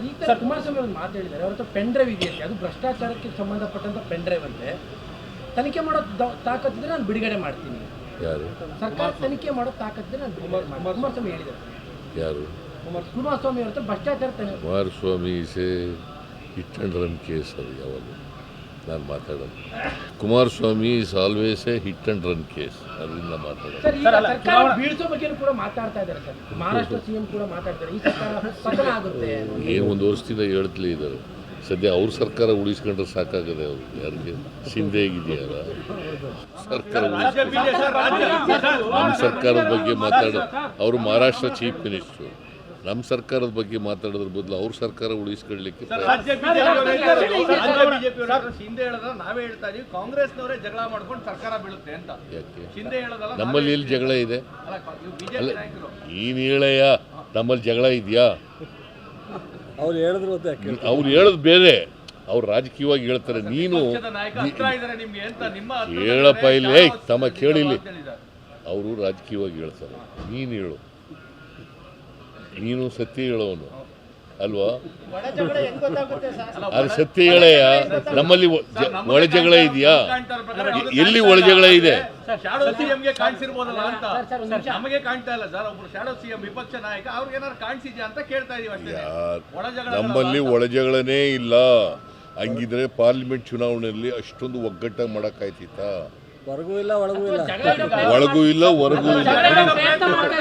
Sir, ಈ ತರ ಕುಮಾರಸ್ವಾಮಿ ಅವರು ಮಾತಾಡಿದ್ದಾರೆ. ಅವ್ರ ಹತ್ರ ಪೆನ್ ಡ್ರೈವ್ ಇದೆಯಂತೆ, ಅದು ಭ್ರಷ್ಟಾಚಾರಕ್ಕೆ ಸಂಬಂಧಪಟ್ಟಂತ ಪೆನ್ ಡ್ರೈವ್ ಅಂತೆ. ತನಿಖೆ ಮಾಡೋ ತಾಕತ್ತಿದ್ರೆ ನಾನು ಬಿಡುಗಡೆ ಮಾಡ್ತೀನಿ. ಯಾರು? ಸರ್ಕಾರ ತನಿಖೆ ಮಾಡೋ ತಾಕತ್ತಿದ್ರೆ ನಾನು ಬಿಡುಗಡೆ ಮಾಡ್ತೀನಿ. ಕುಮಾರಸ್ವಾಮಿ ಹೇಳಿದ್ದಾರೆ. ಯಾರು? ಕುಮಾರಸ್ವಾಮಿ ಅವ್ರ ಹತ್ರ ಭ್ರಷ್ಟಾಚಾರ ತನಿಖೆ. ಕುಮಾರಸ್ವಾಮಿ ಸೇ ಹಿಟ್ ಆ್ಯಂಡ್ ರನ್ ಕೇಸ್ ಅದು ಯಾವಾಗ ನಾನು ಮಾತಾಡೋದು. Kumaraswamy is always A hit and run case, ಅದರಿಂದ ಮಾತಾಡೋದು. ಸರ್, ಈಗ ಸರ್ಕಾರ ಬೀಳ್ಸೋ ಬಗ್ಗೆ ಕೂಡ ಮಾತಾಡ್ತಾ ಇದ್ದಾರೆ ಸರ್. ಮಹಾರಾಷ್ಟ್ರ ಸಿಎಂ ಕೂಡ ಮಾತಾಡ್ತಾರೆ, ಈ ಸರ್ಕಾರ ಪತನ ಆಗುತ್ತೆ. ಏನು ಒಂದು ವರ್ಷದಿಂದ ಹೇಳ್ತಲೇ ಇದ್ದಾರೆ. ಸದ್ಯ ಅವ್ರ ಸರ್ಕಾರ ಉಳಿಸ್ಕೊಂಡ್ರೆ ಸಾಕಾಗದೆ. ಅವರು ಯಾರಿಗೆ ಶಿಂದೆ ಆಗಿದೆಯಲ್ಲ, ಸರ್ಕಾರ ನಮ್ಮ ಸರ್ಕಾರದ ಬಗ್ಗೆ ಮಾತಾಡೋ ಅವರು ಮಹಾರಾಷ್ಟ್ರ ಚೀಫ್ ಮಿನಿಸ್ಟ್ರು. ನಮ್ಮ ಸರ್ಕಾರದ ಬಗ್ಗೆ ಮಾತಾಡೋದ್ರ ಬದಲು ಅವ್ರ ಸರ್ಕಾರ ಉಳಿಸ್ಕೊಳ್ಳಿಕ್ಕೆ ನಾವೇ ಹೇಳ್ತಾ ಇದೀವಿ, ಕಾಂಗ್ರೆಸ್ನವರೇ ಜಗಳ ಮಾಡ್ಕೊಂಡು ಸರ್ಕಾರ ಬೀಳುತ್ತೆ ಅಂತ. ಯಾಕೆ ನಮ್ಮಲ್ಲಿ ಎಲ್ಲಿ ಜಗಳ ಇದೆ? ಅಲ್ಲ, ನೀನು ಹೇಳಯ್ಯ, ನಮ್ಮಲ್ಲಿ ಜಗಳ ಇದೆಯಾ? ಅವ್ರು ಹೇಳೋದು ಬೇರೆ, ಅವ್ರು ರಾಜಕೀಯವಾಗಿ ಹೇಳ್ತಾರೆ. ನೀನು ಹೇಳಪ್ಪ ಇಲ್ಲಿ ತಮ್ಮ ಕೇಳಿಲಿ, ಅವರು ರಾಜಕೀಯವಾಗಿ ಹೇಳ್ತಾರೆ. ನೀನು ಹೇಳು, ನೀನು ಸತ್ಯ ಹೇಳೋನು ಅಲ್ವಾ? ಅದು ಸತ್ಯ ಹೇಳಯ್ಯ. ನಮ್ಮಲ್ಲಿ ಒಳ ಜಗಳ ಇದೆಯಾ? ಎಲ್ಲಿ ಒಳ ಜಗಳ ಇದೆ? ಶಾಡೋ ಸಿಎಂಗೆ ಕಾಣಿಸಿರ್ಬೋದಲ್ಲ ಅಂತ ನಮಗೆ ಕಾಣ್ತಾ ಇಲ್ಲ ಸರ್. ಒಬ್ರು ಶಾಡೋ ಸಿಎಂ ವಿಪಕ್ಷ ನಾಯಕ, ಅವ್ರಿಗೆ ಏನಾದ್ರು ಕಾಣಿಸಿದ್ಯಾ ಅಂತ ಕೇಳ್ತಾ ಇದೀವಿ ಅಷ್ಟೇ. ನಮ್ಮಲ್ಲಿ ಒಳ ಜಗಳನೇ ಇಲ್ಲ. ಹಂಗಿದ್ರೆ ಪಾರ್ಲಿಮೆಂಟ್ ಚುನಾವಣೆಯಲ್ಲಿ ಅಷ್ಟೊಂದು ಒಗ್ಗಟ್ಟಾಗಿ ಮಾಡೋಕ್ಕಾಯ್ತಿತ್ತಾ? ಹೊರಗೂ ಇಲ್ಲ ಒಳಗೂ ಇಲ್ಲ, ಒಳಗೂ ಇಲ್ಲ ಹೊರಗೂ ಇಲ್ಲ.